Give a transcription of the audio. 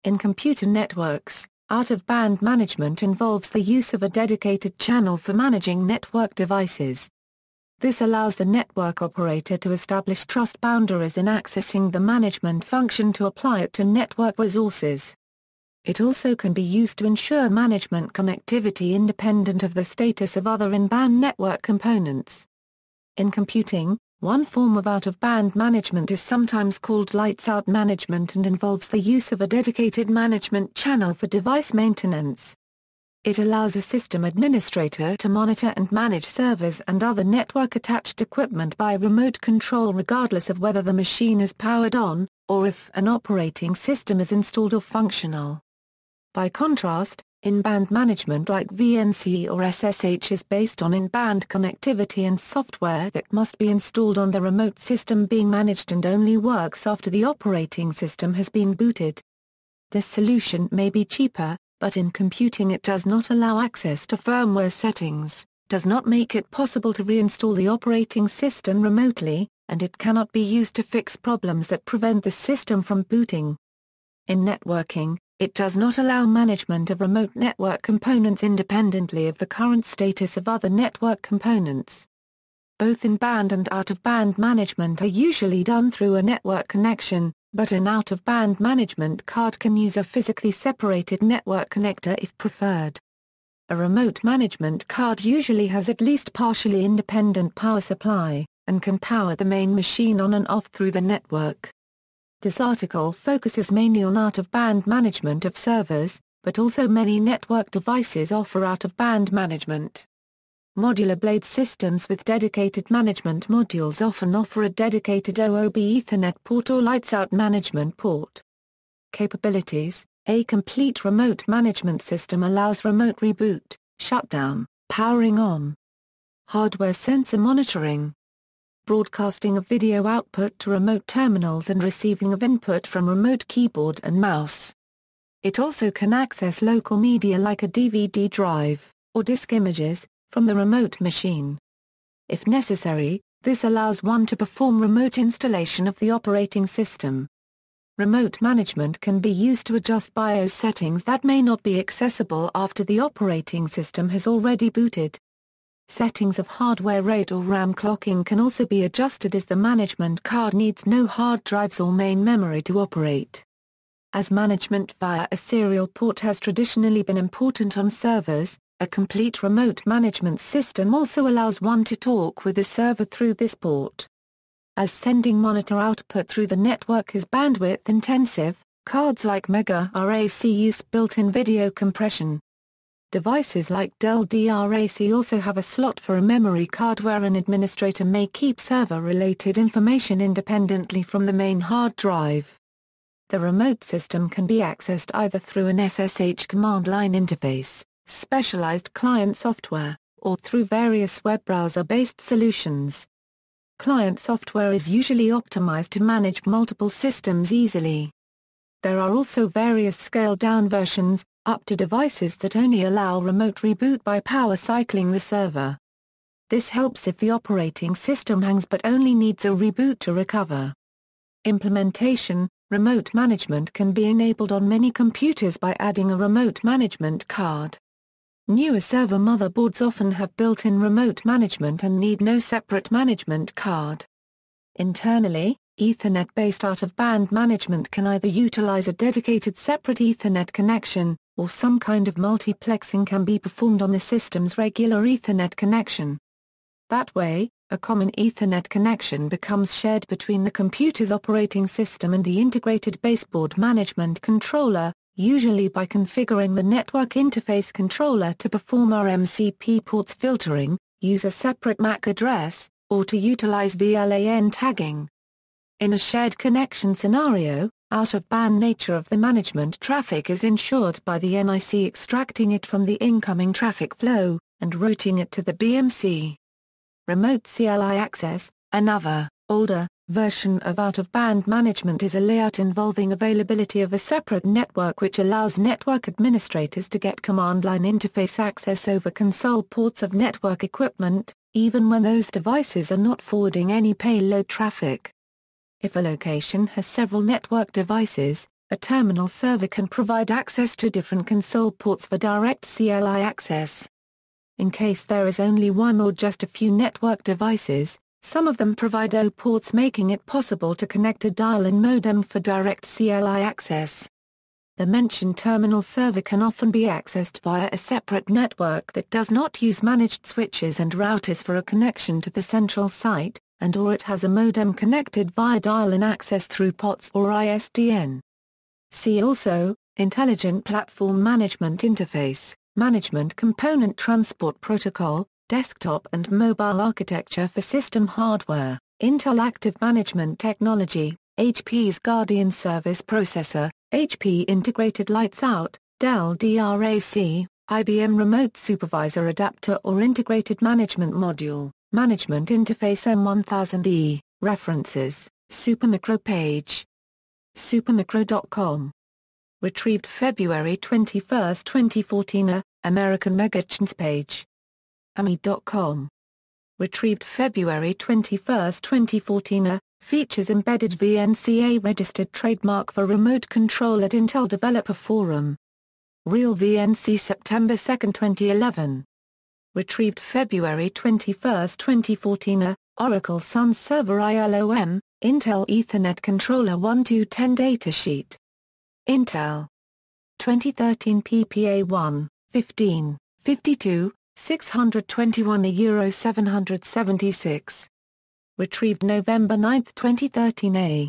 In computer networks, out-of-band management involves the use of a dedicated channel for managing network devices. This allows the network operator to establish trust boundaries in accessing the management function to apply it to network resources. It also can be used to ensure management connectivity independent of the status of other in-band network components. In computing, one form of out-of-band management is sometimes called lights-out management and involves the use of a dedicated management channel for device maintenance. It allows a system administrator to monitor and manage servers and other network-attached equipment by remote control regardless of whether the machine is powered on, or if an operating system is installed or functional. By contrast, in-band management like VNC or SSH is based on in-band connectivity and software that must be installed on the remote system being managed and only works after the operating system has been booted. This solution may be cheaper, but in computing it does not allow access to firmware settings, does not make it possible to reinstall the operating system remotely, and it cannot be used to fix problems that prevent the system from booting. In networking, it does not allow management of remote network components independently of the current status of other network components. Both in-band and out-of-band management are usually done through a network connection, but an out-of-band management card can use a physically separated network connector if preferred. A remote management card usually has at least partially independent power supply, and can power the main machine on and off through the network. This article focuses mainly on out-of-band management of servers, but also many network devices offer out-of-band management. Modular blade systems with dedicated management modules often offer a dedicated OOB Ethernet port or lights-out management port. Capabilities: a complete remote management system allows remote reboot, shutdown, powering on. Hardware sensor monitoring. Broadcasting of video output to remote terminals and receiving of input from remote keyboard and mouse. It also can access local media like a DVD drive, or disk images, from the remote machine. If necessary, this allows one to perform remote installation of the operating system. Remote management can be used to adjust BIOS settings that may not be accessible after the operating system has already booted. Settings of hardware RAID or RAM clocking can also be adjusted as the management card needs no hard drives or main memory to operate. As management via a serial port has traditionally been important on servers, a complete remote management system also allows one to talk with the server through this port. As sending monitor output through the network is bandwidth intensive, cards like Mega RAC use built-in video compression. Devices like Dell DRAC also have a slot for a memory card where an administrator may keep server-related information independently from the main hard drive. The remote system can be accessed either through an SSH command line interface, specialized client software, or through various web browser-based solutions. Client software is usually optimized to manage multiple systems easily. There are also various scaled-down versions, up to devices that only allow remote reboot by power cycling the server. This helps if the operating system hangs but only needs a reboot to recover. Implementation: remote management can be enabled on many computers by adding a remote management card. Newer server motherboards often have built-in remote management and need no separate management card. Internally, Ethernet-based out-of-band management can either utilize a dedicated separate Ethernet connection, or some kind of multiplexing can be performed on the system's regular Ethernet connection. That way, a common Ethernet connection becomes shared between the computer's operating system and the integrated baseboard management controller, usually by configuring the network interface controller to perform RMCP ports filtering, use a separate MAC address, or to utilize VLAN tagging. In a shared connection scenario, out-of-band nature of the management traffic is ensured by the NIC extracting it from the incoming traffic flow, and routing it to the BMC. Remote CLI access: another, older, version of out-of-band management is a layout involving availability of a separate network which allows network administrators to get command line interface access over console ports of network equipment, even when those devices are not forwarding any payload traffic. If a location has several network devices, A terminal server can provide access to different console ports for direct CLI access. In case there is only one or just a few network devices, some of them provide O ports, making it possible to connect a dial-in modem for direct CLI access. The mentioned terminal server can often be accessed via a separate network that does not use managed switches and routers for a connection to the central site, and/or it has a modem connected via dial-in access through POTS or ISDN. See also, Intelligent Platform Management Interface, Management Component Transport Protocol, Desktop and Mobile Architecture for System Hardware, Intel Active Management Technology, HP's Guardian Service Processor, HP Integrated Lights Out, Dell DRAC, IBM Remote Supervisor Adapter or Integrated Management Module, Management Interface M1000E, References, Supermicro page. Supermicro.com. Retrieved February 21, 2014. American Megachance page. AMI.com. Retrieved February 21, 2014. Features embedded VNCA registered trademark for remote control at Intel Developer Forum. Real VNC September 2, 2011. Retrieved February 21, 2014. Oracle Sun Server ILOM, Intel Ethernet Controller 1210 datasheet. Intel. 2013 PPA 1, 15, 52, 621 €776. Retrieved November 9, 2013. A.